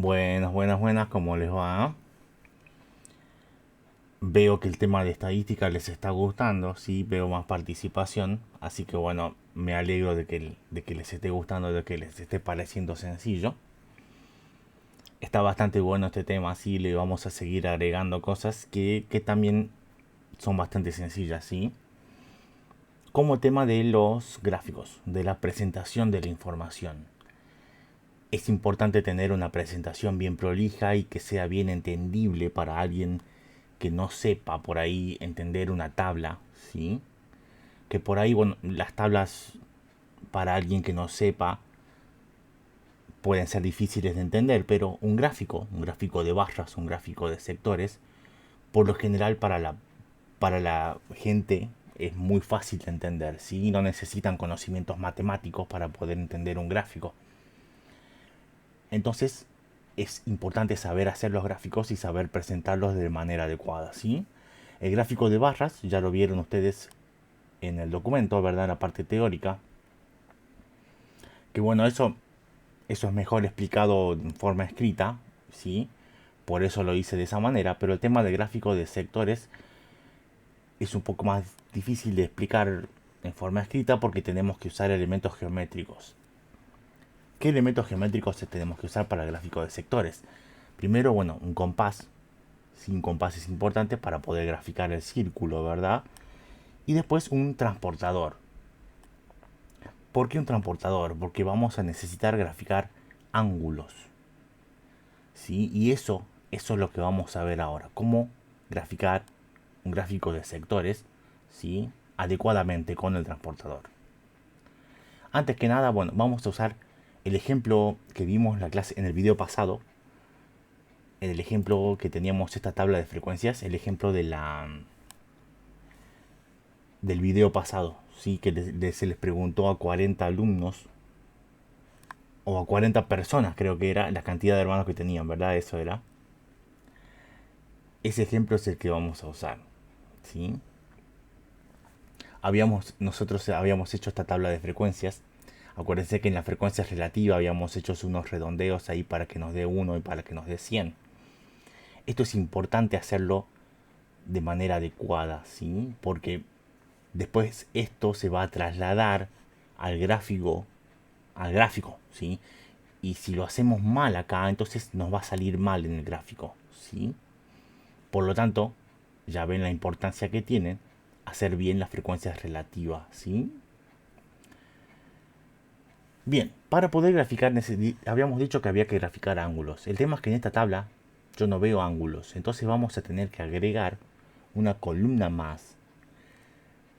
Buenas, buenas, buenas, ¿cómo les va? Veo que el tema de estadística les está gustando, sí, veo más participación, así que bueno, me alegro de que les esté gustando, de que les esté pareciendo sencillo. Está bastante bueno este tema, sí, le vamos a seguir agregando cosas que también son bastante sencillas, sí. Como el tema de los gráficos, de la presentación de la información. Es importante tener una presentación bien prolija y que sea bien entendible para alguien que no sepa por ahí entender una tabla, ¿sí? Que por ahí, bueno, las tablas para alguien que no sepa pueden ser difíciles de entender, pero un gráfico de barras, un gráfico de sectores, por lo general para la gente es muy fácil de entender, ¿sí? No necesitan conocimientos matemáticos para poder entender un gráfico. Entonces, es importante saber hacer los gráficos y saber presentarlos de manera adecuada, ¿sí? El gráfico de barras, ya lo vieron ustedes en el documento, ¿verdad? En la parte teórica. Que bueno, eso es mejor explicado en forma escrita, ¿sí? Por eso lo hice de esa manera. Pero el tema del gráfico de sectores es un poco más difícil de explicar en forma escrita porque tenemos que usar elementos geométricos. ¿Qué elementos geométricos tenemos que usar para el gráfico de sectores? Primero, bueno, un compás. Sí, un compás es importante para poder graficar el círculo, ¿verdad? Y después un transportador. ¿Por qué un transportador? Porque vamos a necesitar graficar ángulos. ¿Sí? Y eso es lo que vamos a ver ahora. Cómo graficar un gráfico de sectores, ¿sí? Adecuadamente con el transportador. Antes que nada, bueno, vamos a usar el ejemplo que vimos en la clase en el video pasado. En el ejemplo que teníamos esta tabla de frecuencias, el ejemplo del video pasado, ¿sí? Que se les preguntó a 40 alumnos o a 40 personas, creo que era la cantidad de hermanos que tenían, ¿verdad? Eso era. Ese ejemplo es el que vamos a usar, ¿sí? Nosotros habíamos hecho esta tabla de frecuencias. Acuérdense que en la frecuencia relativa habíamos hecho unos redondeos ahí para que nos dé 1 y para que nos dé 100. Esto es importante hacerlo de manera adecuada, ¿sí? Porque después esto se va a trasladar al gráfico, ¿sí? Y si lo hacemos mal acá, entonces nos va a salir mal en el gráfico, ¿sí? Por lo tanto, ya ven la importancia que tiene hacer bien las frecuencias relativas, ¿sí? Bien, para poder graficar, habíamos dicho que había que graficar ángulos. El tema es que en esta tabla yo no veo ángulos, entonces vamos a tener que agregar una columna más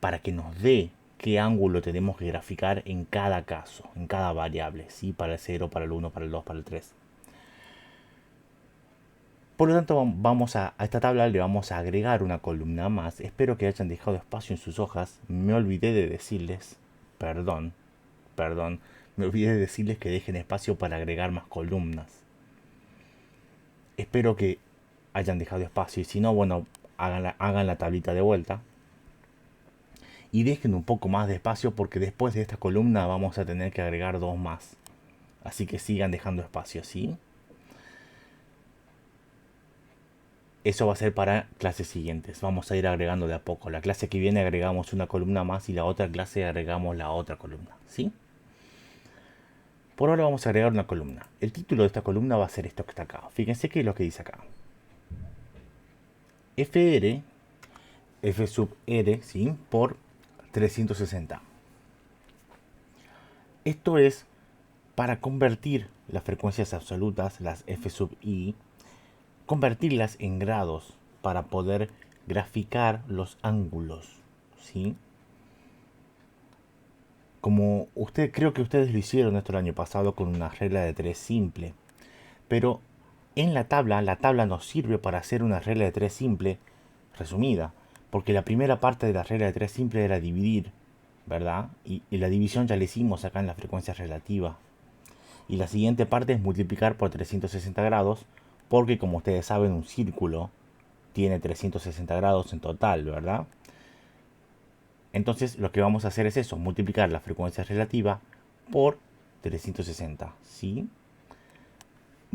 para que nos dé qué ángulo tenemos que graficar en cada caso, en cada variable, ¿sí? Para el 0, para el 1, para el 2, para el 3. Por lo tanto, a esta tabla le vamos a agregar una columna más. Espero que hayan dejado espacio en sus hojas. Me olvidé de decirles, perdón, perdón, me olvidé de decirles que dejen espacio para agregar más columnas. Espero que hayan dejado espacio y si no, bueno, hagan la tablita de vuelta. Y dejen un poco más de espacio porque después de esta columna vamos a tener que agregar dos más. Así que sigan dejando espacio, ¿sí? Eso va a ser para clases siguientes. Vamos a ir agregando de a poco. La clase que viene agregamos una columna más y la otra clase agregamos la otra columna, ¿sí? Por ahora vamos a agregar una columna. El título de esta columna va a ser esto que está acá. Fíjense que es lo que dice acá. FR, F sub R, ¿sí? Por 360. Esto es para convertir las frecuencias absolutas, las F sub I, convertirlas en grados para poder graficar los ángulos, ¿sí? Como creo que ustedes lo hicieron esto el año pasado con una regla de 3 simple, pero en la tabla nos sirve para hacer una regla de 3 simple resumida, porque la primera parte de la regla de 3 simple era dividir, ¿verdad? Y la división ya la hicimos acá en la frecuencia relativa. Y la siguiente parte es multiplicar por 360 grados, porque como ustedes saben un círculo tiene 360 grados en total, ¿verdad? Entonces lo que vamos a hacer es eso, multiplicar la frecuencia relativa por 360, ¿sí?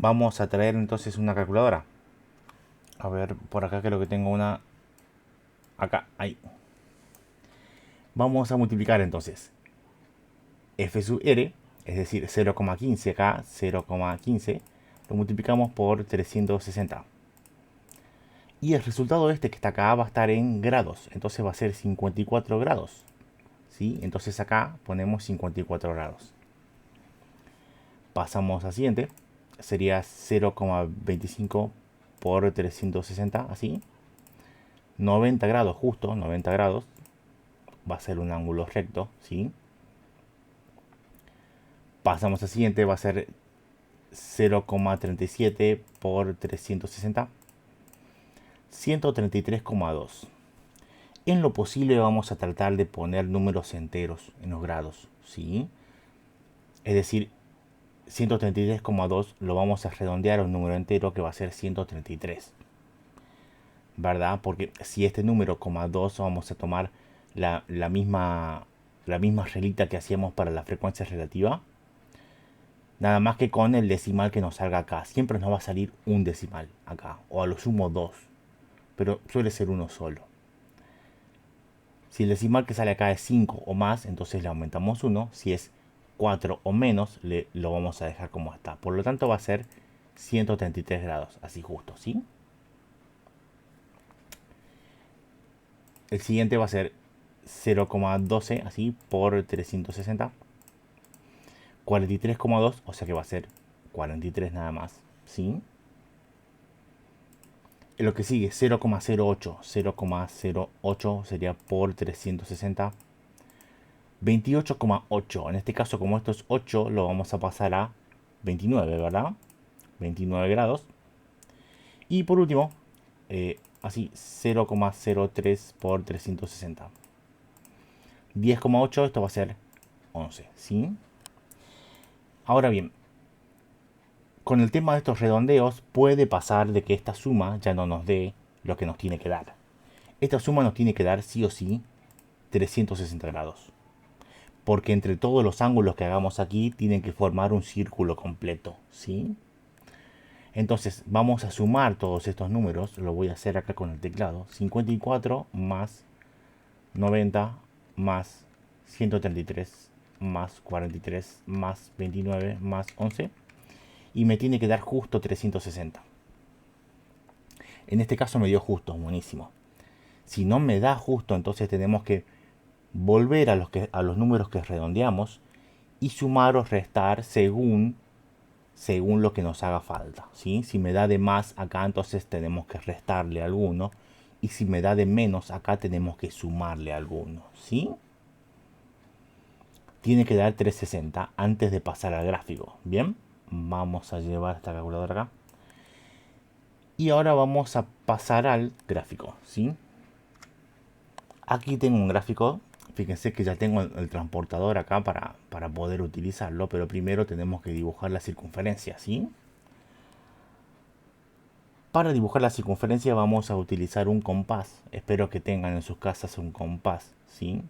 vamos a traer entonces una calculadora. A ver, por acá creo que tengo una. Acá, ahí. Vamos a multiplicar entonces f sub r, es decir, 0,15 acá, 0,15, lo multiplicamos por 360. Y el resultado este que está acá va a estar en grados, entonces va a ser 54 grados. ¿Sí? Entonces acá ponemos 54 grados. Pasamos al siguiente, sería 0,25 por 360, así. 90 grados, justo 90 grados. Va a ser un ángulo recto, ¿sí? Pasamos al siguiente, va a ser 0,37 por 360. 133,2. En lo posible vamos a tratar de poner números enteros en los grados, ¿sí? Es decir, 133,2 lo vamos a redondear a un número entero que va a ser 133. ¿Verdad? Porque si este número, 2, vamos a tomar la misma reglita que hacíamos para la frecuencia relativa. Nada más que con el decimal que nos salga acá. Siempre nos va a salir un decimal acá. O a lo sumo 2. Pero suele ser uno solo. Si el decimal que sale acá es 5 o más, entonces le aumentamos 1. Si es 4 o menos, lo vamos a dejar como está. Por lo tanto va a ser 133 grados. Así justo, ¿sí? El siguiente va a ser 0,12 así por 360. 43,2, o sea que va a ser 43 nada más, ¿sí? Lo que sigue, 0,08. 0,08 sería por 360. 28,8. En este caso, como esto es 8, lo vamos a pasar a 29, ¿verdad? 29 grados. Y por último, así, 0,03 por 360. 10,8, esto va a ser 11, ¿sí? Ahora bien, con el tema de estos redondeos puede pasar de que esta suma ya no nos dé lo que nos tiene que dar. Esta suma nos tiene que dar sí o sí 360 grados. Porque entre todos los ángulos que hagamos aquí tienen que formar un círculo completo, ¿sí? Entonces vamos a sumar todos estos números, lo voy a hacer acá con el teclado. 54 más 90 más 133 más 43 más 29 más 11. Y me tiene que dar justo 360. En este caso me dio justo, buenísimo. Si no me da justo, entonces tenemos que volver a los números que redondeamos y sumar o restar según lo que nos haga falta, ¿sí? Si me da de más acá, entonces tenemos que restarle alguno. Y si me da de menos acá, tenemos que sumarle alguno, ¿sí? Tiene que dar 360 antes de pasar al gráfico, ¿bien? Vamos a llevar esta calculadora acá. Y ahora vamos a pasar al gráfico, ¿sí? Aquí tengo un gráfico. Fíjense que ya tengo el transportador acá para poder utilizarlo. Pero primero tenemos que dibujar la circunferencia, ¿sí? Para dibujar la circunferencia vamos a utilizar un compás. Espero que tengan en sus casas un compás, ¿sí?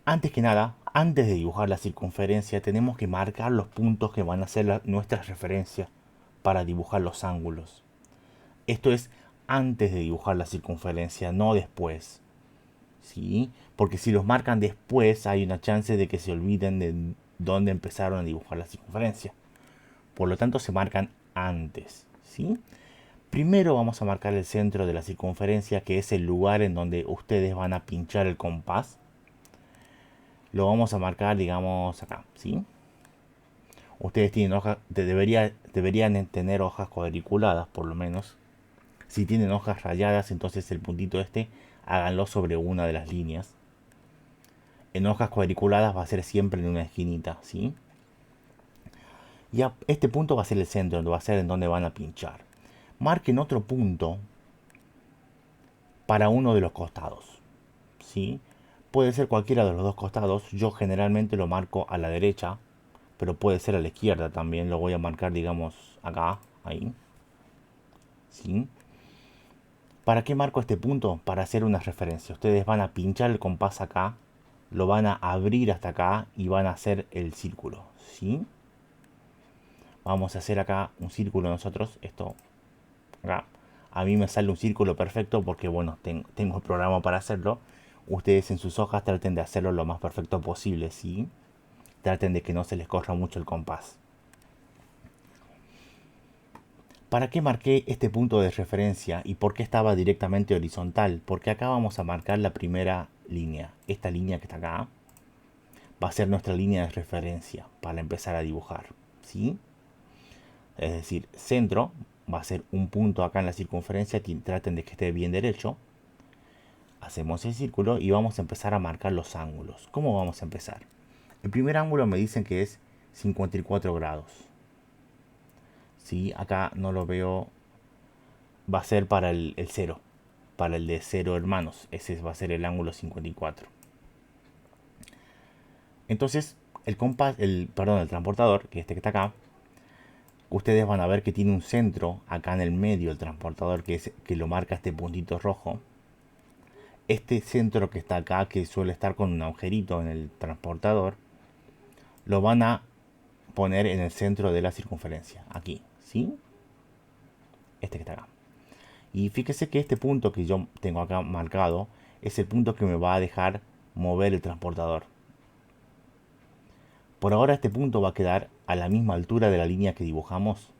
Antes que nada, antes de dibujar la circunferencia, tenemos que marcar los puntos que van a ser nuestras referencias para dibujar los ángulos. Esto es antes de dibujar la circunferencia, no después. ¿Sí? Porque si los marcan después, hay una chance de que se olviden de dónde empezaron a dibujar la circunferencia. Por lo tanto, se marcan antes. ¿Sí? Primero vamos a marcar el centro de la circunferencia, que es el lugar en donde ustedes van a pinchar el compás. Lo vamos a marcar, digamos, acá, ¿sí? Ustedes tienen hojas, deberían tener hojas cuadriculadas, por lo menos. Si tienen hojas rayadas, entonces el puntito este, háganlo sobre una de las líneas. En hojas cuadriculadas va a ser siempre en una esquinita, ¿sí? Y este punto va a ser el centro, va a ser en donde van a pinchar. Marquen otro punto para uno de los costados, ¿sí? Puede ser cualquiera de los dos costados. Yo generalmente lo marco a la derecha, pero puede ser a la izquierda también. Lo voy a marcar, digamos, acá, ahí. ¿Sí? ¿Para qué marco este punto? Para hacer una referencia. Ustedes van a pinchar el compás acá, lo van a abrir hasta acá y van a hacer el círculo, ¿sí? Vamos a hacer acá un círculo nosotros. Esto acá. A mí me sale un círculo perfecto porque, bueno, tengo el programa para hacerlo. Ustedes en sus hojas traten de hacerlo lo más perfecto posible, ¿sí? Traten de que no se les corra mucho el compás. ¿Para qué marqué este punto de referencia y por qué estaba directamente horizontal? Porque acá vamos a marcar la primera línea. Esta línea que está acá va a ser nuestra línea de referencia para empezar a dibujar, ¿sí? Es decir, centro va a ser un punto acá en la circunferencia. Traten de que esté bien derecho. Hacemos el círculo y vamos a empezar a marcar los ángulos. ¿Cómo vamos a empezar? El primer ángulo me dicen que es 54 grados. ¿Sí? Acá no lo veo. Va a ser para el 0. Para el de 0 hermanos. Ese va a ser el ángulo 54. Entonces, el compás, el transportador, que está acá, ustedes van a ver que tiene un centro acá en el medio, el transportador, que lo marca este puntito rojo. Este centro que está acá, que suele estar con un agujerito en el transportador, lo van a poner en el centro de la circunferencia, aquí, ¿sí? Este que está acá. Y fíjese que este punto que yo tengo acá marcado es el punto que me va a dejar mover el transportador. Por ahora este punto va a quedar a la misma altura de la línea que dibujamos,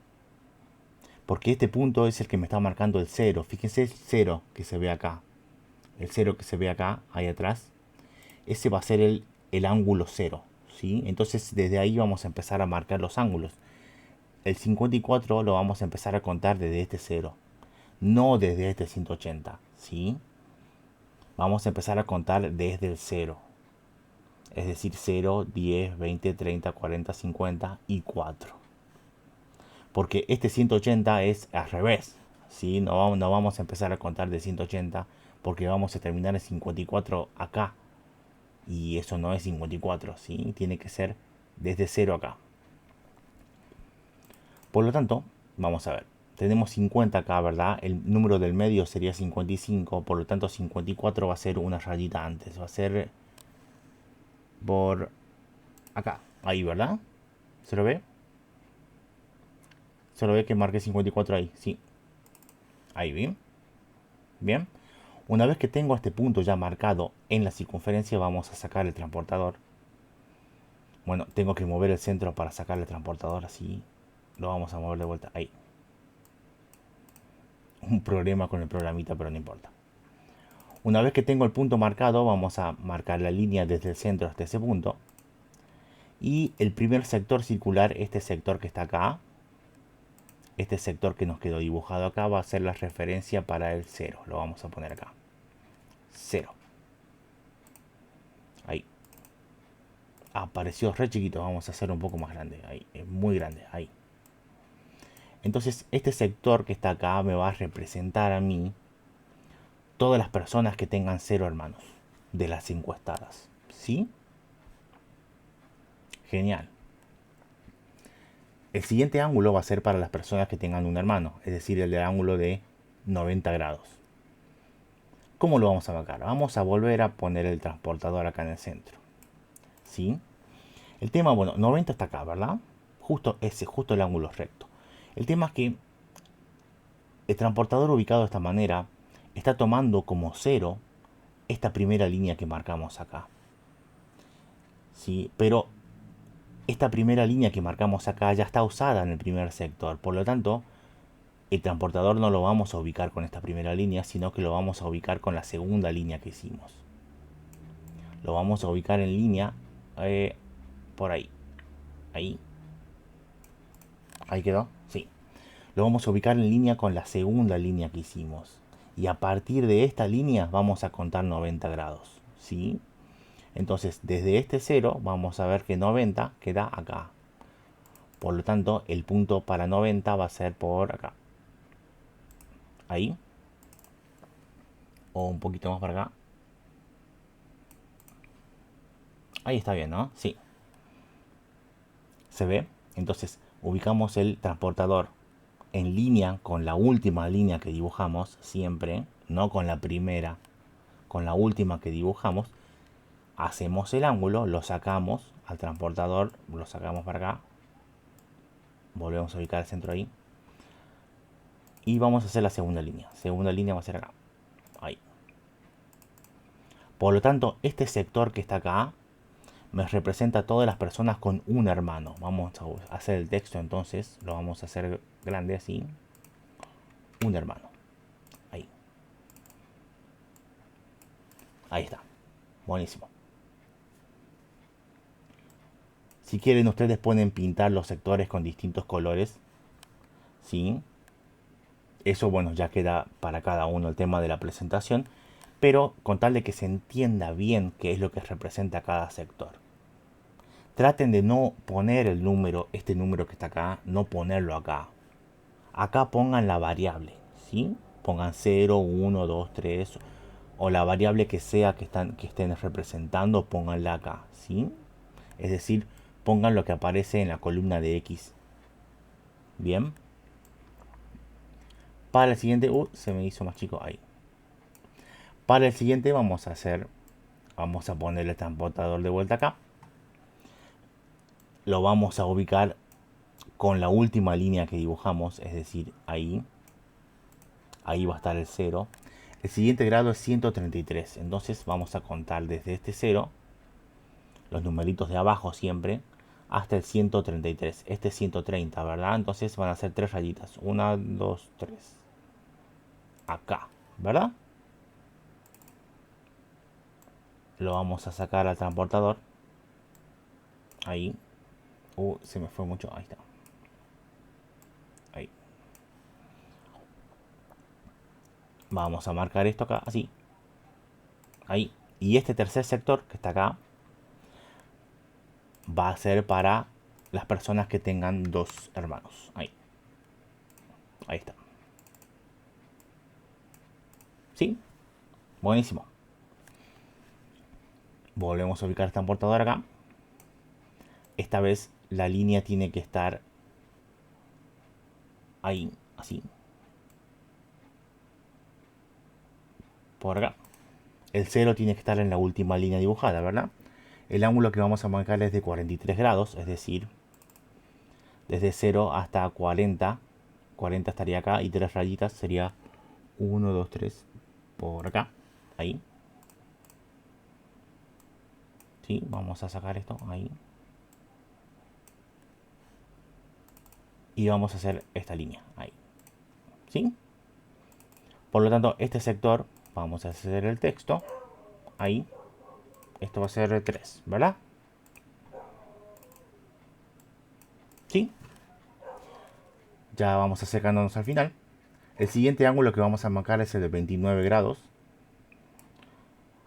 porque este punto es el que me está marcando el 0. Fíjense el 0 que se ve acá. El 0 que se ve acá, ahí atrás. Ese va a ser el ángulo 0, ¿sí? Entonces desde ahí vamos a empezar a marcar los ángulos. El 54 lo vamos a empezar a contar desde este 0, no desde este 180, ¿sí? Vamos a empezar a contar desde el 0. Es decir, 0, 10, 20, 30, 40, 50 y 4. Porque este 180 es al revés, ¿sí? No vamos a empezar a contar de 180 porque vamos a terminar en 54 acá. Y eso no es 54, ¿sí? Tiene que ser desde 0 acá. Por lo tanto, vamos a ver. Tenemos 50 acá, ¿verdad? El número del medio sería 55. Por lo tanto, 54 va a ser una rayita antes. Va a ser por acá. Ahí, ¿verdad? ¿Se lo ve? ¿Se lo ve que marqué 54 ahí? Sí. Ahí, ¿bien? Bien. Una vez que tengo este punto ya marcado en la circunferencia, vamos a sacar el transportador. Bueno, tengo que mover el centro para sacar el transportador, así. Lo vamos a mover de vuelta. Ahí. Un problema con el programita, pero no importa. Una vez que tengo el punto marcado, vamos a marcar la línea desde el centro hasta ese punto. Y el primer sector circular, este sector que está acá, este sector que nos quedó dibujado acá, va a ser la referencia para el 0. Lo vamos a poner acá. 0. Ahí. Apareció re chiquito, vamos a hacer un poco más grande. Ahí, es muy grande, ahí. Entonces, este sector que está acá me va a representar a mí todas las personas que tengan 0 hermanos de las encuestadas. ¿Sí? Genial. El siguiente ángulo va a ser para las personas que tengan un hermano, es decir, el del ángulo de 90 grados. ¿Cómo lo vamos a marcar? Vamos a volver a poner el transportador acá en el centro. ¿Sí? El tema, bueno, 90 está acá, ¿verdad? Justo el ángulo recto. El tema es que el transportador ubicado de esta manera está tomando como 0 esta primera línea que marcamos acá. ¿Sí? Pero esta primera línea que marcamos acá ya está usada en el primer sector. Por lo tanto, el transportador no lo vamos a ubicar con esta primera línea, sino que lo vamos a ubicar con la segunda línea que hicimos. Lo vamos a ubicar en línea por ahí. Ahí. Ahí quedó. Sí. Lo vamos a ubicar en línea con la segunda línea que hicimos. Y a partir de esta línea vamos a contar 90 grados. ¿Sí? Entonces, desde este 0 vamos a ver que 90 queda acá. Por lo tanto, el punto para 90 va a ser por acá. Ahí. O un poquito más para acá. Ahí está bien, ¿no? Sí. ¿Se ve? Entonces, ubicamos el transportador en línea con la última línea que dibujamos, siempre, no con la primera, con la última que dibujamos. Hacemos el ángulo, lo sacamos al transportador, lo sacamos para acá. Volvemos a ubicar el centro ahí. Y vamos a hacer la segunda línea. Segunda línea va a ser acá. Ahí. Por lo tanto, este sector que está acá me representa a todas las personas con un hermano. Vamos a hacer el texto entonces. Lo vamos a hacer grande así. Un hermano. Ahí. Ahí está. Buenísimo. Si quieren ustedes pueden pintar los sectores con distintos colores. ¿Sí? Eso bueno ya queda para cada uno el tema de la presentación. Pero con tal de que se entienda bien qué es lo que representa cada sector. Traten de no poner el número, este número que está acá, no ponerlo acá. Acá pongan la variable, ¿sí? Pongan 0, 1, 2, 3 o la variable que sea que estén representando, pónganla acá, ¿sí? Es decir, pongan lo que aparece en la columna de X. Bien. Para el siguiente, se me hizo más chico ahí. Para el siguiente vamos a poner el transportador de vuelta acá. Lo vamos a ubicar con la última línea que dibujamos, es decir, ahí. Ahí va a estar el 0. El siguiente grado es 133. Entonces vamos a contar desde este 0, los numeritos de abajo siempre, hasta el 133. Este es 130, ¿verdad? Entonces van a ser 3 rayitas. 1, 2, 3. Acá, ¿verdad? Lo vamos a sacar al transportador. Ahí. Se me fue mucho. Ahí está. Ahí. Vamos a marcar esto acá, así. Ahí. Y este tercer sector que está acá va a ser para las personas que tengan 2 hermanos. Ahí. Ahí está. ¿Sí? Buenísimo. Volvemos a ubicar esta transportador acá. Esta vez la línea tiene que estar ahí, así. Por acá. El 0 tiene que estar en la última línea dibujada, ¿verdad? El ángulo que vamos a marcar es de 43 grados, es decir, desde 0 hasta 40. 40 estaría acá y 3 rayitas sería 1, 2, 3 por acá. Ahí. Sí, vamos a sacar esto ahí. Y vamos a hacer esta línea ahí. ¿Sí? Por lo tanto, este sector, vamos a hacer el texto ahí. Esto va a ser 3, ¿verdad? ¿Sí? Ya vamos acercándonos al final. El siguiente ángulo que vamos a marcar es el de 29 grados.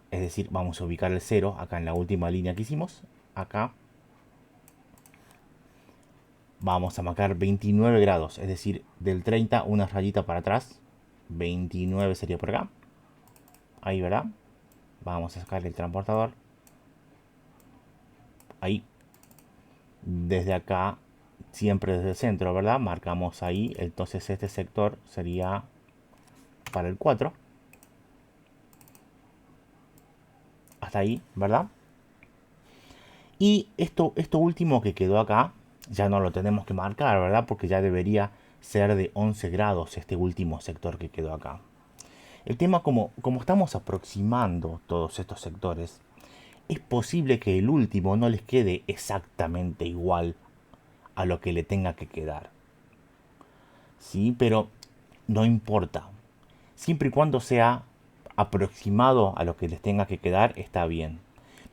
Es decir, vamos a ubicar el 0 acá en la última línea que hicimos. Acá. Vamos a marcar 29 grados. Es decir, del 30 una rayita para atrás. 29 sería por acá. Ahí, ¿verdad? Vamos a sacar el transportador. Ahí. Desde acá, siempre desde el centro, ¿verdad? Marcamos ahí. Entonces este sector sería para el 4. Hasta ahí, ¿verdad? Y esto último que quedó acá, ya no lo tenemos que marcar, ¿verdad? Porque ya debería ser de 11 grados este último sector que quedó acá. El tema, como estamos aproximando todos estos sectores, es posible que el último no les quede exactamente igual a lo que le tenga que quedar. Sí, pero no importa. Siempre y cuando sea aproximado a lo que les tenga que quedar, está bien.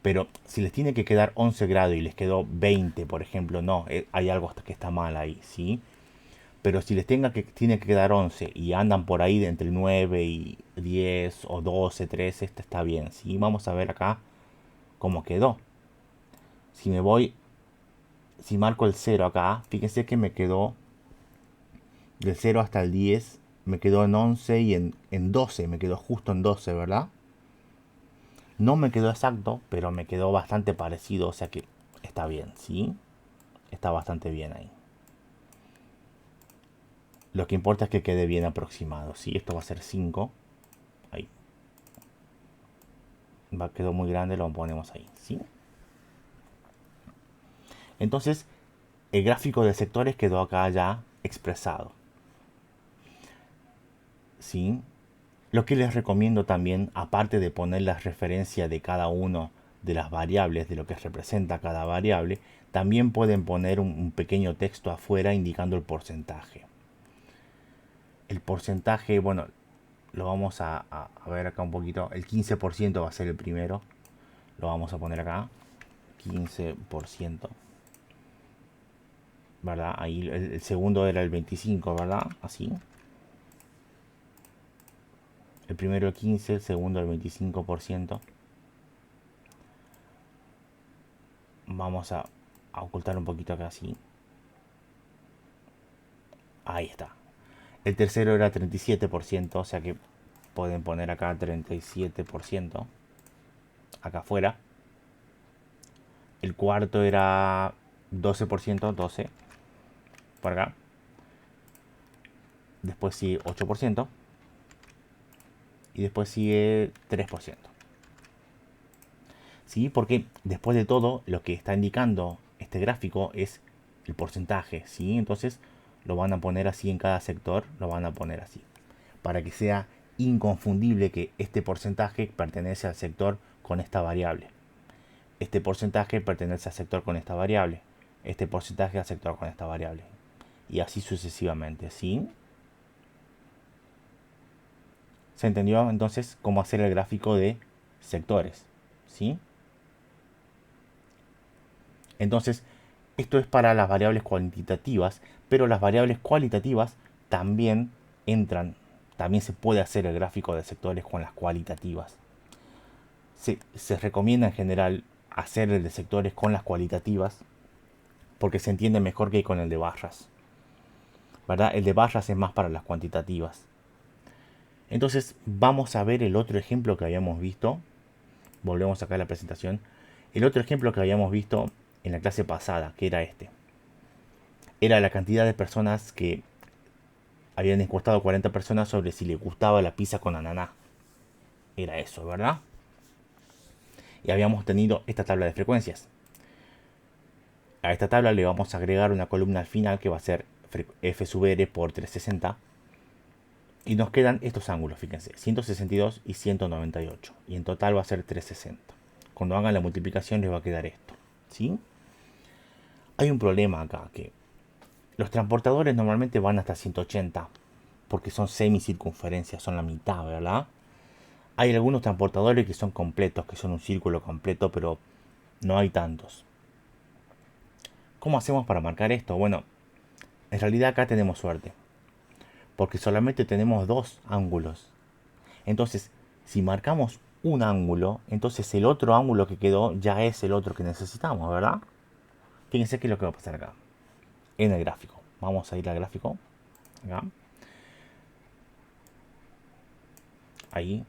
Pero si les tiene que quedar 11 grados y les quedó 20, por ejemplo, no, hay algo que está mal ahí, ¿sí? Pero si les tiene que quedar 11 y andan por ahí de entre 9 y 10 o 12, 13, este está bien, ¿sí? Vamos a ver acá cómo quedó. Si me voy, si marco el 0 acá, fíjense que me quedó del 0 hasta el 10, me quedó en 11 y en 12, me quedó justo en 12, ¿verdad? No me quedó exacto, pero me quedó bastante parecido, o sea que está bien, ¿sí? Está bastante bien ahí. Lo que importa es que quede bien aproximado, ¿sí? Esto va a ser 5. Ahí. Quedó muy grande, lo ponemos ahí, ¿sí? Entonces, el gráfico de sectores quedó acá ya expresado. ¿Sí? Lo que les recomiendo también, aparte de poner la referencia de cada uno de las variables, de lo que representa cada variable, también pueden poner un pequeño texto afuera indicando el porcentaje. El porcentaje, bueno, lo vamos a ver acá un poquito. El 15% va a ser el primero. Lo vamos a poner acá. 15%. ¿Verdad? Ahí el segundo era el 25%, ¿verdad? Así. El primero el 15%, el segundo el 25%. Vamos a ocultar un poquito acá así. Ahí está. El tercero era 37%, o sea que pueden poner acá 37% acá afuera. El cuarto era 12%, 12 por acá. Después sigue 8% y después sigue 3%. ¿Sí? Porque después de todo lo que está indicando este gráfico es el porcentaje, ¿sí? Entonces lo van a poner así en cada sector, lo van a poner así, para que sea inconfundible que este porcentaje pertenece al sector con esta variable. Este porcentaje pertenece al sector con esta variable. Este porcentaje al sector con esta variable. Y así sucesivamente, ¿sí? ¿Se entendió entonces cómo hacer el gráfico de sectores? ¿Sí? Entonces, esto es para las variables cuantitativas, pero las variables cualitativas también entran, también se puede hacer el gráfico de sectores con las cualitativas. Se recomienda en general hacer el de sectores con las cualitativas porque se entiende mejor que con el de barras. ¿Verdad? El de barras es más para las cuantitativas. Entonces vamos a ver el otro ejemplo que habíamos visto. Volvemos acá a la presentación. El otro ejemplo que habíamos visto en la clase pasada, que era este. Era la cantidad de personas que habían encuestado 40 personas sobre si les gustaba la pizza con ananá. Era eso, ¿verdad? Y habíamos tenido esta tabla de frecuencias. A esta tabla le vamos a agregar una columna al final que va a ser f sub r por 360. Y nos quedan estos ángulos, fíjense, 162 y 198. Y en total va a ser 360. Cuando hagan la multiplicación les va a quedar esto, ¿sí? Hay un problema acá, que los transportadores normalmente van hasta 180, porque son semicircunferencias, son la mitad, ¿verdad? Hay algunos transportadores que son completos, que son un círculo completo, pero no hay tantos. ¿Cómo hacemos para marcar esto? Bueno, en realidad acá tenemos suerte, porque solamente tenemos dos ángulos. Entonces, si marcamos un ángulo, entonces el otro ángulo que quedó ya es el otro que necesitamos, ¿verdad? Fíjense qué es lo que va a pasar acá, en el gráfico. Vamos a ir al gráfico, acá. Ahí.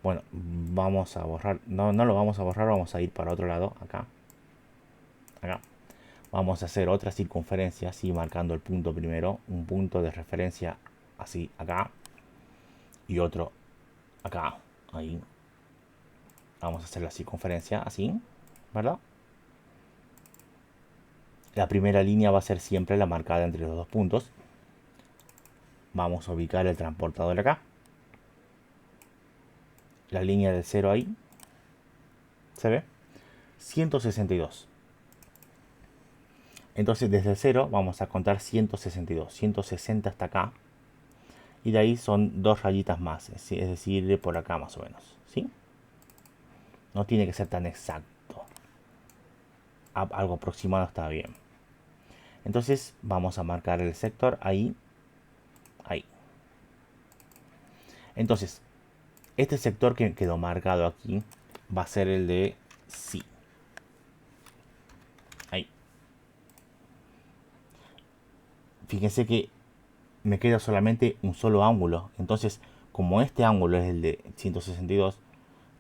Bueno, vamos a borrar, no lo vamos a borrar, vamos a ir para otro lado, acá. Acá. Vamos a hacer otra circunferencia, así marcando el punto primero, un punto de referencia así acá y otro acá, ahí. Vamos a hacer la circunferencia así, ¿verdad? La primera línea va a ser siempre la marcada entre los dos puntos. Vamos a ubicar el transportador acá. La línea del 0 ahí. ¿Se ve? 162. Entonces desde el 0 vamos a contar 162. 160 hasta acá. Y de ahí son dos rayitas más. Es decir, por acá más o menos. ¿Sí? No tiene que ser tan exacto. Algo aproximado está bien. Entonces vamos a marcar el sector ahí. Ahí. Entonces, este sector que quedó marcado aquí va a ser el de sí. Ahí. Fíjense que me queda solamente un solo ángulo. Entonces, como este ángulo es el de 162,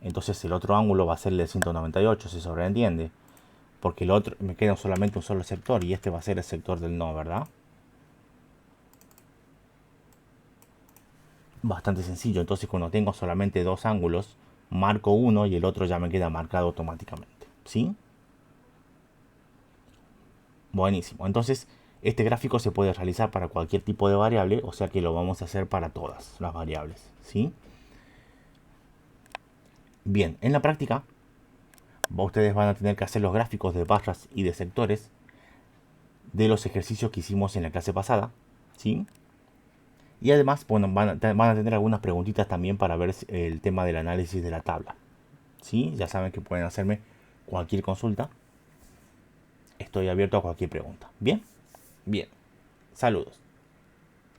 entonces el otro ángulo va a ser el de 198, se sobreentiende. Porque el otro me queda solamente un solo sector y este va a ser el sector del no, ¿verdad? Bastante sencillo. Entonces, cuando tengo solamente dos ángulos, marco uno y el otro ya me queda marcado automáticamente. ¿Sí? Buenísimo. Entonces, este gráfico se puede realizar para cualquier tipo de variable, o sea que lo vamos a hacer para todas las variables, ¿sí? Bien, en la práctica, ustedes van a tener que hacer los gráficos de barras y de sectores de los ejercicios que hicimos en la clase pasada, ¿sí? Y además, bueno, van a tener algunas preguntitas también para ver el tema del análisis de la tabla, ¿sí? Ya saben que pueden hacerme cualquier consulta. Estoy abierto a cualquier pregunta. ¿Bien? Bien. Saludos.